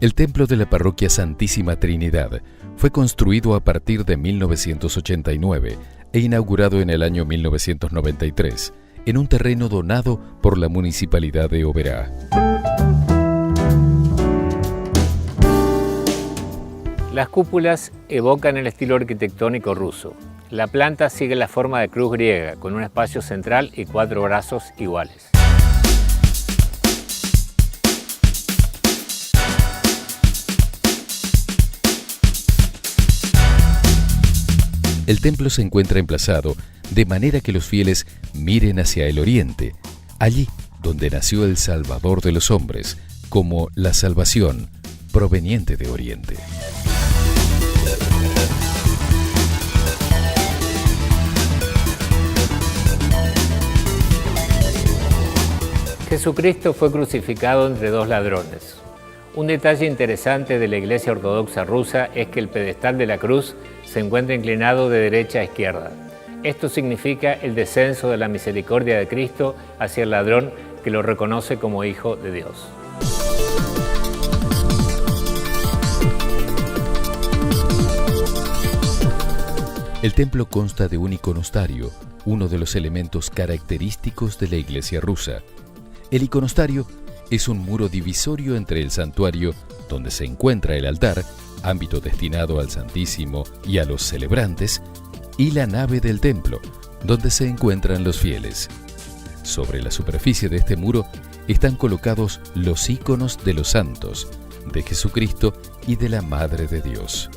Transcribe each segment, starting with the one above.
El templo de la parroquia Santísima Trinidad fue construido a partir de 1989 e inaugurado en el año 1993 en un terreno donado por la Municipalidad de Oberá. Las cúpulas evocan el estilo arquitectónico ruso. La planta sigue la forma de cruz griega, con un espacio central y 4 brazos iguales. El templo se encuentra emplazado de manera que los fieles miren hacia el oriente, allí donde nació el Salvador de los hombres, como la salvación proveniente de Oriente. Jesucristo fue crucificado entre 2 ladrones. Un detalle interesante de la Iglesia Ortodoxa rusa es que el pedestal de la cruz se encuentra inclinado de derecha a izquierda. Esto significa el descenso de la misericordia de Cristo hacia el ladrón que lo reconoce como hijo de Dios. El templo consta de un iconostario, uno de los elementos característicos de la Iglesia rusa. El iconostario es un muro divisorio entre el santuario, donde se encuentra el altar, ámbito destinado al Santísimo y a los celebrantes, y la nave del templo, donde se encuentran los fieles. Sobre la superficie de este muro están colocados los íconos de los santos, de Jesucristo y de la Madre de Dios.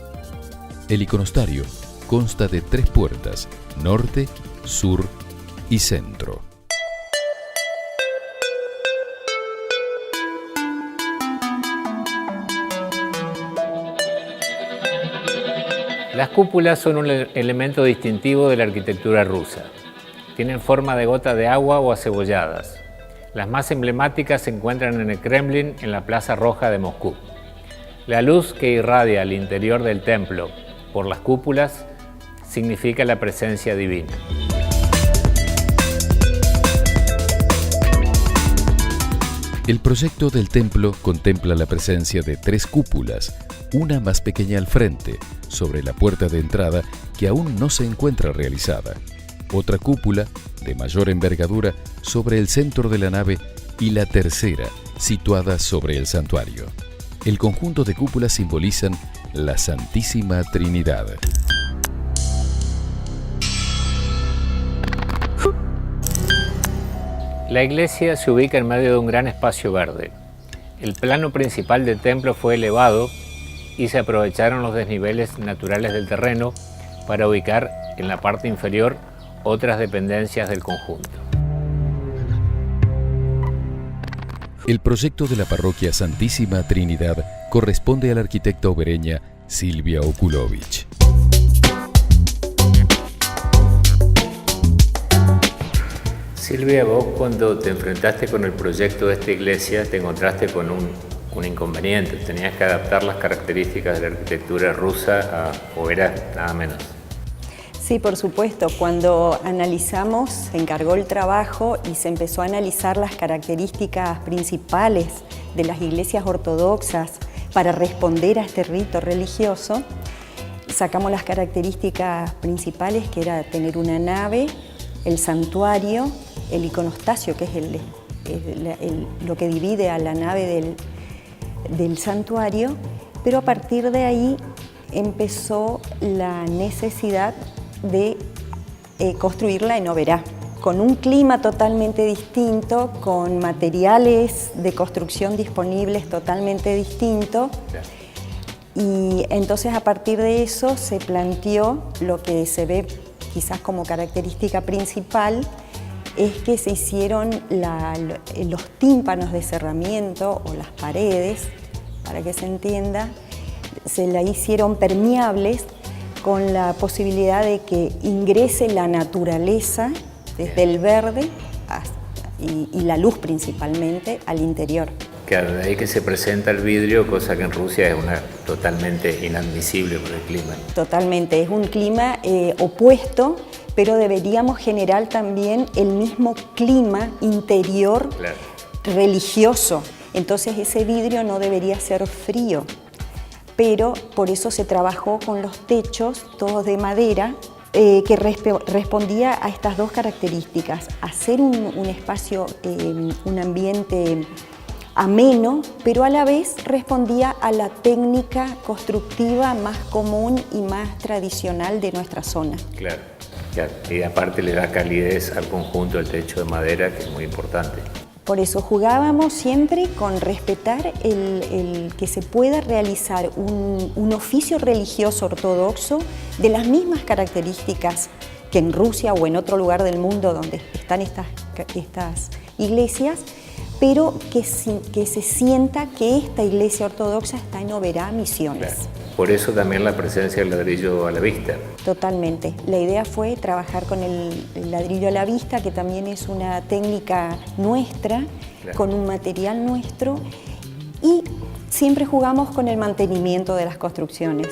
El iconostario consta de 3 puertas, norte, sur y centro. Las cúpulas son un elemento distintivo de la arquitectura rusa. Tienen forma de gota de agua o acebolladas. Las más emblemáticas se encuentran en el Kremlin, en la Plaza Roja de Moscú. La luz que irradia al interior del templo por las cúpulas significa la presencia divina. El proyecto del templo contempla la presencia de 3 cúpulas, una más pequeña al frente, sobre la puerta de entrada que aún no se encuentra realizada, otra cúpula de mayor envergadura sobre el centro de la nave y la tercera situada sobre el santuario. El conjunto de cúpulas simbolizan la Santísima Trinidad. La iglesia se ubica en medio de un gran espacio verde. El plano principal del templo fue elevado y se aprovecharon los desniveles naturales del terreno para ubicar en la parte inferior otras dependencias del conjunto. El proyecto de la parroquia Santísima Trinidad corresponde a la arquitecta obereña Silvia Okulovich. Silvia, vos cuando te enfrentaste con el proyecto de esta iglesia te encontraste con un inconveniente. Tenías que adaptar las características de la arquitectura rusa a Oberá, nada menos. Sí, por supuesto. Cuando analizamos, se encargó el trabajo y se empezó a analizar las características principales de las iglesias ortodoxas para responder a este rito religioso. Sacamos las características principales, que era tener una nave, el santuario, el iconostasio, que es lo que divide a la nave del santuario, pero a partir de ahí empezó la necesidad de construirla en Oberá, con un clima totalmente distinto, con materiales de construcción disponibles totalmente distintos. Y entonces a partir de eso se planteó lo que se ve quizás como característica principal, es que se hicieron los tímpanos de cerramiento o las paredes, para que se entienda, se la hicieron permeables con la posibilidad de que ingrese la naturaleza desde el verde y la luz principalmente al interior. Claro, de ahí que se presenta el vidrio, cosa que en Rusia es totalmente inadmisible por el clima. Totalmente, es un clima opuesto, pero deberíamos generar también el mismo clima interior religioso. Entonces ese vidrio no debería ser frío, pero por eso se trabajó con los techos, todos de madera, que respondía a estas dos características: hacer un espacio, un ambiente ameno, pero a la vez respondía a la técnica constructiva más común y más tradicional de nuestra zona. Claro, claro. Y aparte le da calidez al conjunto del techo de madera, que es muy importante. Por eso jugábamos siempre con respetar el que se pueda realizar un oficio religioso ortodoxo de las mismas características que en Rusia o en otro lugar del mundo donde están estas iglesias, pero que se sienta que esta iglesia ortodoxa está en Oberá, Misiones. Claro. Por eso también la presencia del ladrillo a la vista. Totalmente. La idea fue trabajar con el ladrillo a la vista, que también es una técnica nuestra, claro, con un material nuestro, y siempre jugamos con el mantenimiento de las construcciones.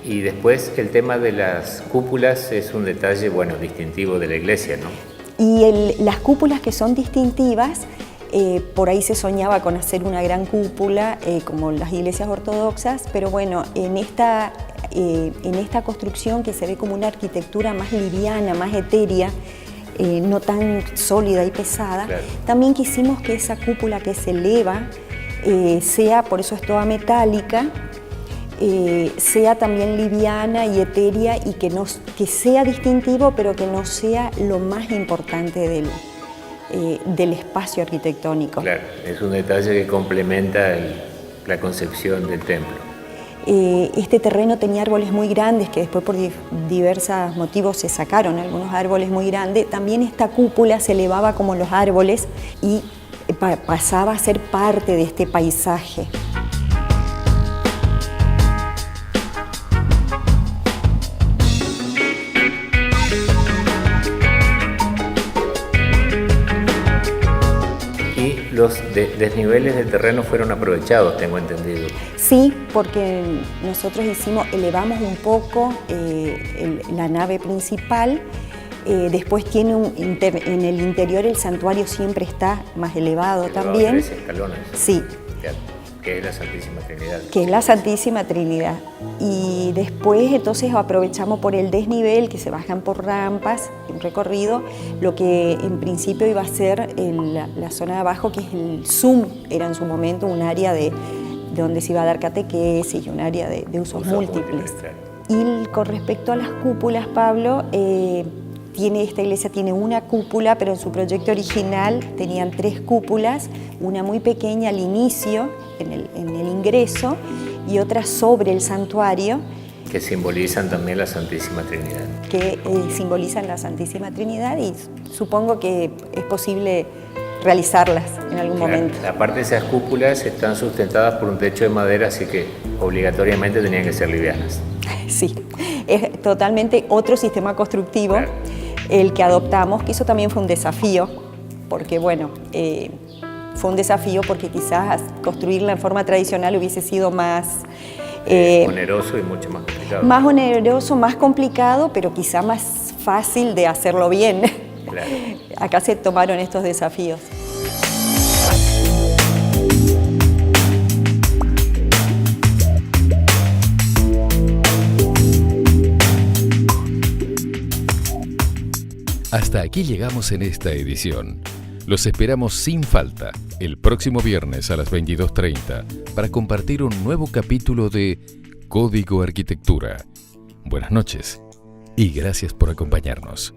Y después el tema de las cúpulas es un detalle, bueno, distintivo de la iglesia, ¿no? Y las cúpulas que son distintivas, por ahí se soñaba con hacer una gran cúpula, como las iglesias ortodoxas, pero bueno, en esta construcción, que se ve como una arquitectura más liviana, más etérea, no tan sólida y pesada, claro, también quisimos que esa cúpula que se eleva sea, por eso es toda metálica, sea también liviana y etérea, y que sea distintivo, pero que no sea lo más importante del espacio arquitectónico. Claro, es un detalle que complementa la concepción del templo. Este terreno tenía árboles muy grandes, que después por diversos motivos se sacaron algunos árboles muy grandes. También esta cúpula se elevaba como los árboles y pasaba a ser parte de este paisaje. Los desniveles del terreno fueron aprovechados, tengo entendido. Sí, porque nosotros elevamos un poco la nave principal. Después tiene en el interior el santuario siempre está más elevado también. 3 escalones. Sí. Que es la Santísima Trinidad. Que es la Santísima Trinidad. Y después entonces aprovechamos por el desnivel, que se bajan por rampas, un recorrido, lo que en principio iba a ser la zona de abajo, que es el ZUM, era en su momento un área de donde se iba a dar catequesis y un área de usos múltiples. Claro. Y con respecto a las cúpulas, Pablo, esta iglesia tiene una cúpula, pero en su proyecto original tenían 3 cúpulas, una muy pequeña al inicio, en el ingreso, y otra sobre el santuario. Que simbolizan también la Santísima Trinidad. Que simbolizan la Santísima Trinidad, y supongo que es posible realizarlas en algún momento. Aparte de esas cúpulas están sustentadas por un techo de madera, así que obligatoriamente tenían que ser livianas. Sí, es totalmente otro sistema constructivo. Claro. El que adoptamos, que eso también fue un desafío, porque bueno, fue un desafío porque quizás construirla en forma tradicional hubiese sido más... oneroso y mucho más complicado. Más oneroso, más complicado, pero quizá más fácil de hacerlo bien. Claro. Acá se tomaron estos desafíos. Hasta aquí llegamos en esta edición. Los esperamos sin falta el próximo viernes a las 22:30 para compartir un nuevo capítulo de Código Arquitectura. Buenas noches y gracias por acompañarnos.